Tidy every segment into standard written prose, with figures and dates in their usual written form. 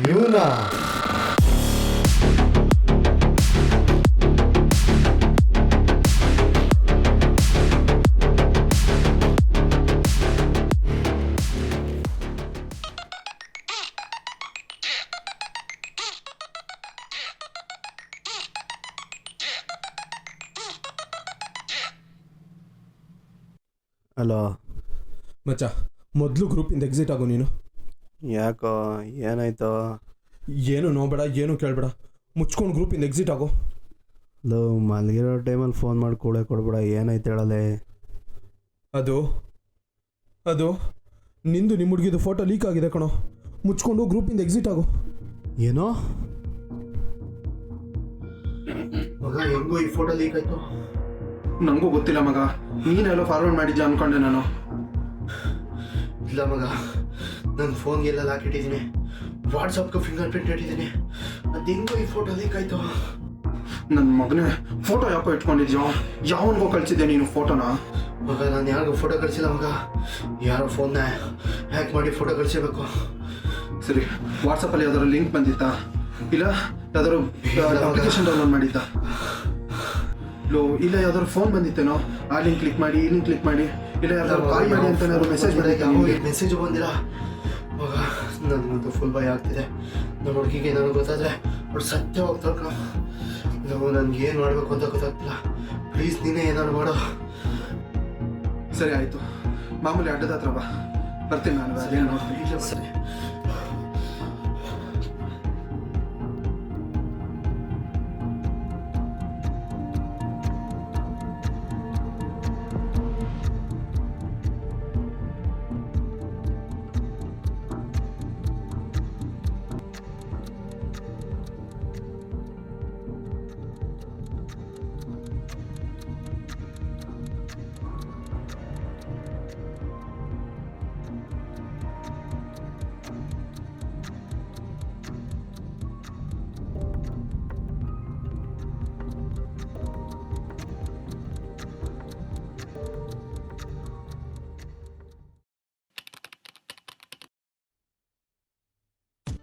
ಇವನಾ? Hello ಮಚ್ಚ, ಮೊದಲು ಗ್ರೂಪಿಂದ exit ಆಗು ನೀನು. ಯಾಕೋ ಏನಾಯ್ತು? ಏನು ನೋಬೇಡ, ಏನು ಕೇಳಬೇಡ, ಮುಚ್ಕೊಂಡು ಗ್ರೂಪಿಂದ ಎಕ್ಸಿಟ್ ಆಗು. ಲೋ, ಮಲಗಿರೋ ಟೈಮಲ್ಲಿ ಫೋನ್ ಮಾಡಿ ಕೂಳೆ ಕೊಡ್ಬೇಡ. ಏನಾಯ್ತು ಹೇಳಲೆ? ಅದು ನಿಂದು ನಿಮ್ಮ ಹುಡುಗಿದು ಫೋಟೋ ಲೀಕ್ ಆಗಿದೆ ಕಣೋ. ಮುಚ್ಕೊಂಡು ಗ್ರೂಪಿಂದ ಎಕ್ಸಿಟ್ ಆಗು. ಏನೋ ಮಗ, ಹೆಂಗೋ ಈ ಫೋಟೋ ಲೀಕ್ ಆಯ್ತು? ನನಗೂ ಗೊತ್ತಿಲ್ಲ ಮಗ, ನೀನೆಲ್ಲೋ ಫಾರ್ವರ್ಡ್ ಮಾಡಿದ್ಯಾ ಅನ್ಕೊಂಡೆ ನಾನು. ಇಲ್ಲ ಮಗ, ನನ್ನ ಫೋನ್ಗೆಲ್ಲ ಹಾಕಿಟ್ಟಿದ್ದೀನಿ, ವಾಟ್ಸಪ್ಗೆ ಫಿಂಗರ್ ಪ್ರಿಂಟ್ ಇಟ್ಟಿದ್ದೀನಿ. ಅದು ಹೆಂಗೋ ಈ ಫೋಟೋ ಲೀಕ್ ಆಯ್ತು? ನನ್ನ ಮಗನೇ, ಫೋಟೋ ಯಾಕೋ ಇಟ್ಕೊಂಡಿದ್ಯೋ? ಯಾವನಿಗೋ ಕಳಿಸಿದ್ದೆ ನೀನು ಫೋಟೋನ? ಮಗ, ನಾನು ಯಾರಿಗೂ ಫೋಟೋ ಕಳಿಸಿಲ್ಲ ಮಗ. ಯಾರೋ ಫೋನ್ನ ಹ್ಯಾಕ್ ಮಾಡಿ ಫೋಟೋ ಕಳಿಸಿರ್ಬೇಕು. ಸರಿ, ವಾಟ್ಸಪ್ಪಲ್ಲಿ ಯಾವ್ದಾದ್ರು ಲಿಂಕ್ ಬಂದಿತ್ತಾ? ಇಲ್ಲ ಯಾವ್ದಾದ್ರು ಅಪ್ಲಿಕೇಶನ್ ಡೌನ್ಲೋಡ್ ಮಾಡಿದ್ದ? ಇಲ್ಲ ಯಾವ್ದಾದ್ರು ಫೋನ್ ಬಂದಿತ್ತೇನೋ? ಆ ಲಿಂಕ್ ಕ್ಲಿಕ್ ಮಾಡಿ, ಈ ಲಿಂಕ್ ಕ್ಲಿಕ್ ಮಾಡಿ, ಇಲ್ಲ ಯಾವ್ದಾದ್ರು ಕಾಲ್ ಮಾಡಿ ಅಂತ ಮೆಸೇಜ್ ಬಂದಿದ್ದ? ಮೆಸೇಜ್ ಬಂದಿಲ್ಲ ಮಗ. ನನಗಂತೂ ಫುಲ್ ಭಯ ಆಗ್ತಿದೆ. ನಮ್ಮ ಹುಡುಗಿಗೆ ನನಗೆ ಗೊತ್ತಾದರೆ ಅವ್ಳು ಸತ್ಯ ಹೋಗ್ತಾಳೆ ಕಣ. ನಾವು ನನಗೆ ಏನು ಮಾಡಬೇಕು ಅಂತ ಗೊತ್ತಾಗ್ತಿಲ್ಲ. ಪ್ಲೀಸ್ ನೀನೇ ಏನಾದ್ರು ಮಾಡೋ. ಸರಿ ಆಯಿತು, ಮಾಮೂಲಿ ಅಡ್ಡದ ಹತ್ರ ಬಾ, ಬರ್ತೀನಿ ನಾನು. ಅದೇನು ನೋಡ್ತೀನಿ. ಸರಿ.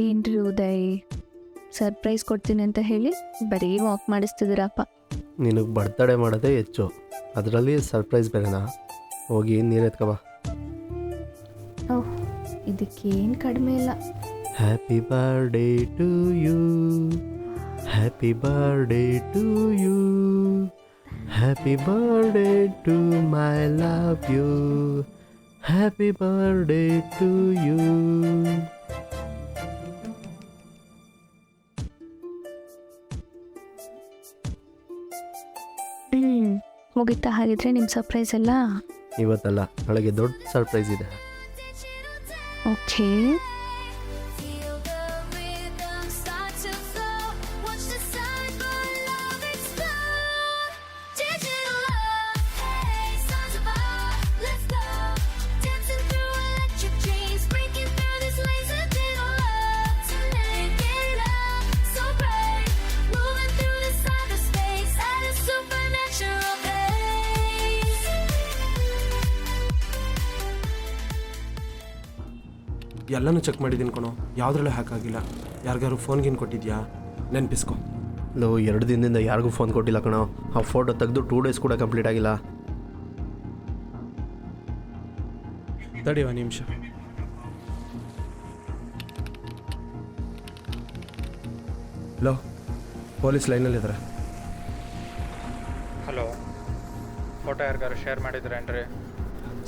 ಏನ್ರಿ ಉದಯ್, ಸರ್ಪ್ರೈಸ್ ಕೊಡ್ತೀನಿ ಅಂತ ಹೇಳಿ ಬರೀ ವಾಕ್ ಮಾಡಿಸ್ತಿದ್ದೀರಪ್ಪ. ನಿನಗೆ ಬರ್ತಡೇ ಮಾಡೋದೇ ಹೆಚ್ಚು, ಅದರಲ್ಲಿ ಸರ್ಪ್ರೈಸ್ ಬೇರೆನಾ? ಹೋಗಿ ನೀರು ಎತ್ಕೊಬಾ. ಓಹ್, ಇದಕ್ಕೇನು ಕಡಿಮೆ ಇಲ್ಲ. Happy birthday to you, happy birthday to you, happy birthday to my love you, happy birthday to you. ಮುಗಿತಾ? ಹಾಗಿದ್ರೆ ನಿಮ್ಮ ಸರ್ಪ್ರೈಸ್ ಎಲ್ಲ ಇವತ್ತಲ್ಲ, ನಾಳೆಗೆ ದೊಡ್ಡ ಸರ್ಪ್ರೈಸ್ ಇದೆ. ಓಕೆ. ಎಲ್ಲನೂ ಚೆಕ್ ಮಾಡಿದ್ದೀನಿ ಕಣೋ, ಯಾವುದ್ರಲ್ಲೂ ಹ್ಯಾಕ್ ಆಗಿಲ್ಲ. ಯಾರಿಗಾರು ಫೋನ್ಗಿನ್ ಕೊಟ್ಟಿದ್ಯಾ? ನೆನಪಿಸ್ಕೊ. ಲೋ, 2 ದಿನದಿಂದ ಯಾರಿಗೂ ಫೋನ್ ಕೊಟ್ಟಿಲ್ಲ ಕಣೋ. ಆ ಫೋಟೋ ತೆಗೆದು 2 ಡೇಸ್ ಕೂಡ ಕಂಪ್ಲೀಟ್ ಆಗಿಲ್ಲ. ತಡಿ ಒಂದು ನಿಮಿಷ. ಲೋ, ಪೊಲೀಸ್ ಲೈನಲ್ಲಿದ್ದಾರೆ. ಹಲೋ, ಫೋಟೋ ಯಾರಿಗಾರು ಶೇರ್ ಮಾಡಿದ್ರೇನ್ರಿ?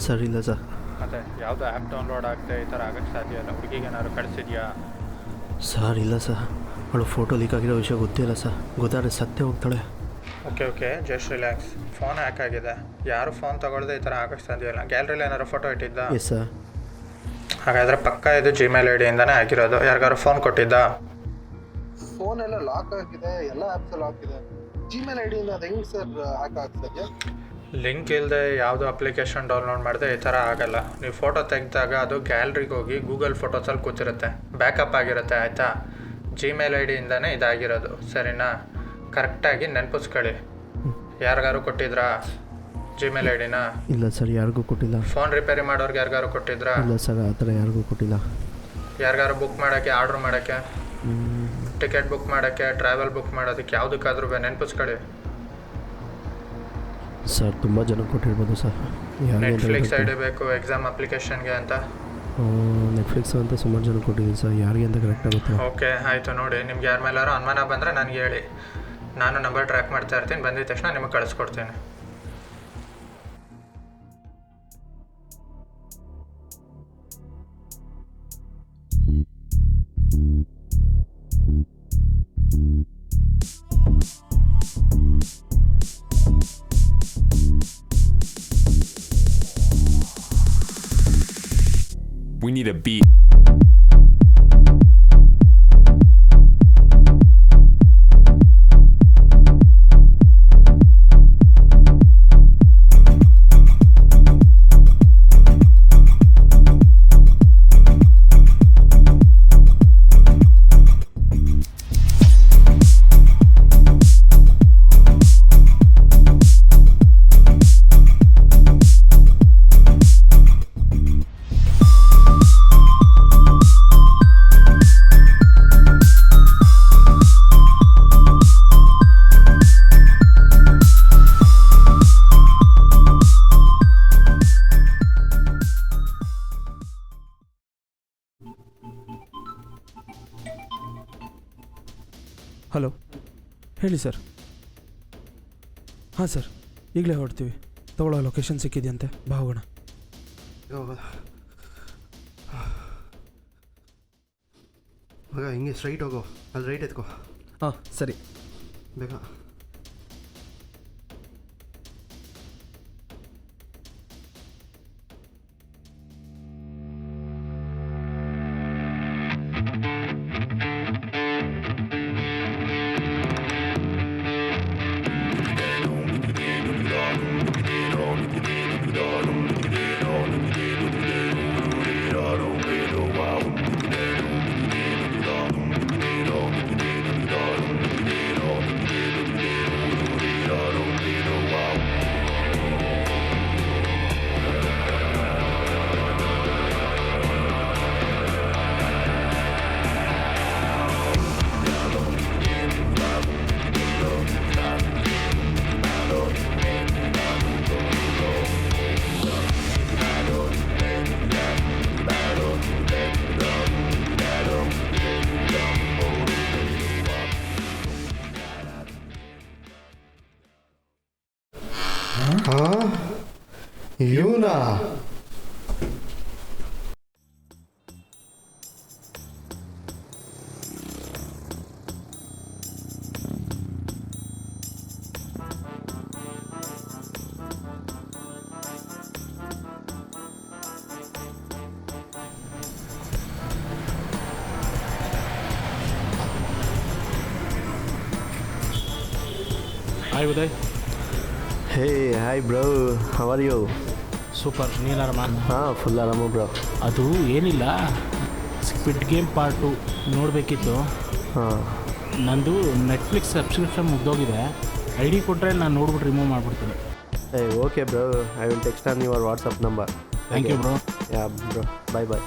ಸರಿ ಇಲ್ಲ ಸರ್. ಮತ್ತು ಯಾವುದೋ ಆ್ಯಪ್ ಡೌನ್ಲೋಡ್ ಆಗದೆ ಈ ಥರ ಆಗಕ್ಕೆ ಸಾಧ್ಯ ಇಲ್ಲ. ಹುಡುಗಿಗೆ ಏನಾದ್ರು ಕಳಿಸಿದ್ಯಾ? ಸರ್ ಇಲ್ಲ ಸರ್, ಅವಳು ಫೋಟೋ ಲೀಕ್ ಆಗಿರೋ ವಿಷಯ ಗೊತ್ತಿಲ್ಲ ಸರ್. ಗೊತ್ತಾದ್ರೆ ಸತ್ಯ ಹೋಗ್ತಾಳೆ. Okay, just relax. Phone hack ಆಗಿದೆ, ಯಾರು ಫೋನ್ ತೊಗೊಳ್ದೆ ಈ ಥರ ಆಗಕ್ಕೆ ಸಾಧ್ಯ ಇಲ್ಲ. ಗ್ಯಾಲರಿಲಿ ಏನಾದ್ರು ಫೋಟೋ ಇಟ್ಟಿದ್ದ? Yes sir. ಹಾಗಾದರೆ ಪಕ್ಕ ಇದು ಜಿಮೇಲ್ ಐಡಿಯಿಂದನೇ ಆಗಿರೋದು. ಯಾರಿಗಾರು ಫೋನ್ ಕೊಟ್ಟಿದ್ದ? ಫೋನ್ ಎಲ್ಲ ಲಾಕ್ ಆಗಿದೆ, ಎಲ್ಲ ಆ್ಯಪ್ಸ್ ಲಾಕ್ ಇದೆ. ಜಿಮೇಲ್ ಐಡಿಯಿಂದ ಅದು ಹೆಂಗೆ ಸರ್ ಹ್ಯಾಕ್ ಆಗ್ತದೆ? ಲಿಂಕ್ ಇಲ್ಲದೆ ಯಾವುದೋ ಅಪ್ಲಿಕೇಶನ್ ಡೌನ್ಲೋಡ್ ಮಾಡಿದೆ ಈ ಥರ ಆಗಲ್ಲ. ನೀವು ಫೋಟೋ ತೆಗೆದಾಗ ಅದು ಗ್ಯಾಲ್ರಿಗೆ ಹೋಗಿ ಗೂಗಲ್ ಫೋಟೋಸಲ್ಲಿ ಕೂತಿರುತ್ತೆ, ಬ್ಯಾಕಪ್ ಆಗಿರುತ್ತೆ. ಆಯಿತಾ? ಜಿಮೇಲ್ ಐಡಿಯಿಂದನೇ ಇದಾಗಿರೋದು, ಸರಿನಾ? ಕರೆಕ್ಟಾಗಿ ನೆನಪಿಸ್ಕೊಳ್ಳಿ. ಯಾರಿಗಾರು ಕೊಟ್ಟಿದ್ರಾ ಜಿಮೇಲ್ ಐಡಿನ? ಇಲ್ಲ ಸರ್, ಯಾರಿಗೂ ಕೊಟ್ಟಿಲ್ಲ. ಫೋನ್ ರಿಪೇರಿ ಮಾಡೋರ್ಗೆ ಯಾರಿಗಾರು ಕೊಟ್ಟಿದ್ರಾ? ಇಲ್ಲ ಸರ್, ಆ ಥರ ಯಾರಿಗೂ ಕೊಟ್ಟಿಲ್ಲ. ಯಾರಿಗಾರು ಬುಕ್ ಮಾಡೋಕ್ಕೆ, ಆರ್ಡ್ರ್ ಮಾಡೋಕ್ಕೆ, ಟಿಕೆಟ್ ಬುಕ್ ಮಾಡೋಕ್ಕೆ, ಟ್ರಾವೆಲ್ ಬುಕ್ ಮಾಡೋದಕ್ಕೆ, ಯಾವುದಕ್ಕಾದ್ರೂ ನೆನಪಿಸ್ಕೊಳ್ಳಿ. ಸರ್ ತುಂಬ ಜನ ಕೊಟ್ಟಿರ್ಬೋದು ಸರ್. ನೆಟ್ಫ್ಲಿಕ್ಸ್ ಐ ಡಿ ಬೇಕು ಎಕ್ಸಾಮ್ ಅಪ್ಲಿಕೇಶನ್ಗೆ ಅಂತ. ನೆಟ್ಫ್ಲಿಕ್ಸ್ ಅಂತ ಸುಮಾರು ಜನ ಕೊಟ್ಟಿದ್ದೀನಿ ಸರ್, ಯಾರಿಗೆ ಅಂತ ಕರೆಕ್ಟ್ ಆಗುತ್ತೆ. ಓಕೆ ಆಯಿತು, ನೋಡಿ ನಿಮ್ಗೆ ಯಾರ ಮೇಲಾರು ಅನುಮಾನ ಬಂದರೆ ನನಗೆ ಹೇಳಿ, ನಾನು ನಂಬರ್ ಟ್ರ್ಯಾಕ್ ಮಾಡ್ತಾ ಇರ್ತೀನಿ. ಬಂದಿದ ತಕ್ಷಣ ನಿಮಗೆ ಕಳಿಸ್ಕೊಡ್ತೀನಿ. We need a beat. Hello, ಹೇಳಿ ಸರ್. ಹಾಂ ಸರ್, ಈಗಲೇ ಹೊರಡ್ತೀವಿ. ತಗೊಳ್ಳೋ ಲೊಕೇಶನ್ ಸಿಕ್ಕಿದೆಯಂತೆ, ಬಾ ಹೋಗೋಣ. ಮಗ ಹಿಂಗೆ ಸ್ಟ್ರೈಟ್ ಹೋಗೋ, ಅಲ್ಲಿ ರೈಟ್ ಎತ್ಕೋ. ಹಾಂ ಸರಿ. ಬೇಗ. ಇವನಾ? Hi Uday. Hey hi bro, how are you? Super, ನೀನು ಆರಾಮ? ಹಾಂ, ಫುಲ್ ಆರಾಮ ಬ್ರೋ. ಅದು ಏನಿಲ್ಲ, ಸ್ಕ್ವಿಡ್ ಗೇಮ್ ಪಾರ್ಟ್ 2 ನೋಡಬೇಕಿತ್ತು. ಹಾಂ, ನಂದು ನೆಟ್ಫ್ಲಿಕ್ಸ್ ಸಬ್ಸ್ಕ್ರಿಪ್ಷನ್ ಮುಗ್ದೋಗಿದೆ. ಐ ಡಿ ಕೊಟ್ಟರೆ ನಾನು ನೋಡ್ಬಿಟ್ಟು ರಿಮೂವ್ ಮಾಡಿಬಿಡ್ತೀನಿ. Okay bro, I will text on your WhatsApp number. Thank you bro. Yeah bro, bye bye.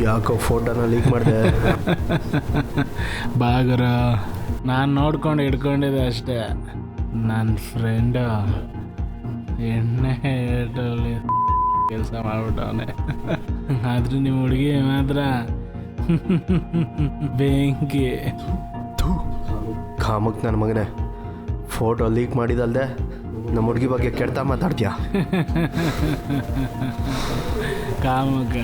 ಯಾಕೋ ಫೋಟೋನ ಲೀಕ್ ಮಾಡಿದೆ? ಬಾಗರ, ನಾನು ನೋಡ್ಕೊಂಡು ಹಿಡ್ಕೊಂಡಿದ್ದೆ ಅಷ್ಟೇ. ನನ್ನ ಫ್ರೆಂಡು ಎಣ್ಣೆ ಏಟಲ್ಲಿ ಕೆಲಸ ಮಾಡಿಬಿಟ್ಟವನೆ. ಆದರೂ ನಿಮ್ಮ ಹುಡುಗಿ ಮಾತ್ರ ಬೆಂಕಿ. ಕಾಮಕ್ ನನ್ನ ಮಗನೇ, ಫೋಟೋ ಲೀಕ್ ಮಾಡಿದಲ್ದೆ ನಮ್ಮ ಹುಡುಗಿ ಬಗ್ಗೆ ಕೆಡ್ತಾ ಮಾತಾಡ್ತೀಯಾ? ಕಾಮಕ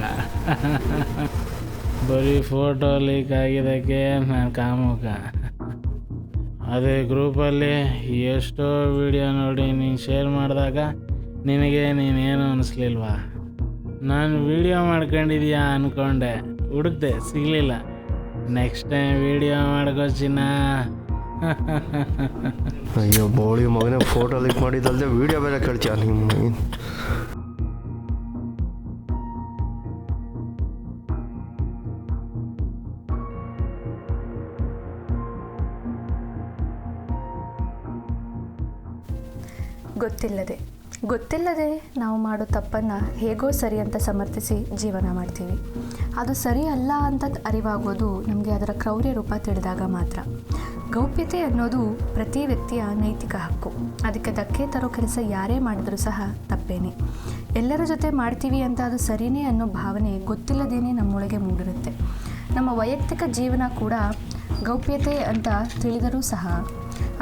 ಬರೀ ಫೋಟೋ ಲೀಕ್ ಆಗಿದ್ದಕ್ಕೆ ನಾನು ಕಾಮುಕ. ಅದೇ ಗ್ರೂಪಲ್ಲಿ ಎಷ್ಟೋ ವಿಡಿಯೋ ನೋಡಿ ನೀನು ಶೇರ್ ಮಾಡಿದಾಗ ನಿನಗೆ ನೀನೇನು ಅನ್ನಿಸ್ಲಿಲ್ವಾ? ನಾನು ವಿಡಿಯೋ ಮಾಡ್ಕೊಂಡಿದ್ಯಾ ಅಂದ್ಕೊಂಡೆ, ಹುಡುಕ್ದೆ ಸಿಗಲಿಲ್ಲ. ನೆಕ್ಸ್ಟ್ ಟೈಮ್ ವಿಡಿಯೋ ಮಾಡ್ಕೋ ಚಿನ್ನ. ಅಯ್ಯೋ ಬೋಳಿ ಮಗನೇ, ಫೋಟೋ ಲೀಕ್ ಮಾಡಿದ್ದಲ್ಲದೆ ವೀಡಿಯೋ ಬೇರೆ ಕಳ್ತೀಯ ನಿಮ್ಮ. ಗೊತ್ತಿಲ್ಲದೆ ನಾವು ಮಾಡೋ ತಪ್ಪನ್ನು ಹೇಗೋ ಸರಿ ಅಂತ ಸಮರ್ಥಿಸಿ ಜೀವನ ಮಾಡ್ತೀವಿ. ಅದು ಸರಿ ಅಲ್ಲ ಅಂತ ಅರಿವಾಗೋದು ನಮಗೆ ಅದರ ಕ್ರೌರ್ಯ ರೂಪ ತಿಳಿದಾಗ ಮಾತ್ರ. ಗೌಪ್ಯತೆ ಅನ್ನೋದು ಪ್ರತಿ ವ್ಯಕ್ತಿಯ ನೈತಿಕ ಹಕ್ಕು. ಅದಕ್ಕೆ ಧಕ್ಕೆ ತರೋ ಕೆಲಸ ಯಾರೇ ಮಾಡಿದರೂ ಸಹ ತಪ್ಪೇನೆ. ಎಲ್ಲರ ಜೊತೆ ಮಾಡ್ತೀವಿ ಅಂತ ಅದು ಸರಿಯೇ ಅನ್ನೋ ಭಾವನೆ ಗೊತ್ತಿಲ್ಲದೇನೆ ನಮ್ಮೊಳಗೆ ಮೂಡಿರುತ್ತೆ. ನಮ್ಮ ವೈಯಕ್ತಿಕ ಜೀವನ ಕೂಡ ಗೌಪ್ಯತೆ ಅಂತ ತಿಳಿದರೂ ಸಹ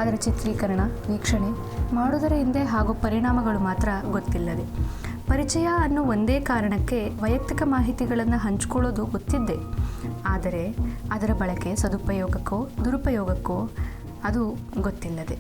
ಅದರ ಚಿತ್ರೀಕರಣ, ವೀಕ್ಷಣೆ ಮಾಡೋದರ ಹಿಂದೆ ಹಾಗೂ ಪರಿಣಾಮಗಳು ಮಾತ್ರ ಗೊತ್ತಿಲ್ಲದೆ, ಪರಿಚಯ ಅನ್ನೋ ಒಂದೇ ಕಾರಣಕ್ಕೆ ವೈಯಕ್ತಿಕ ಮಾಹಿತಿಗಳನ್ನು ಹಂಚಿಕೊಳ್ಳೋದು ಗೊತ್ತಿದ್ದೆ. ಆದರೆ ಅದರ ಬಳಕೆ ಸದುಪಯೋಗಕ್ಕೋ ದುರುಪಯೋಗಕ್ಕೋ ಅದು ಗೊತ್ತಿಲ್ಲದೆ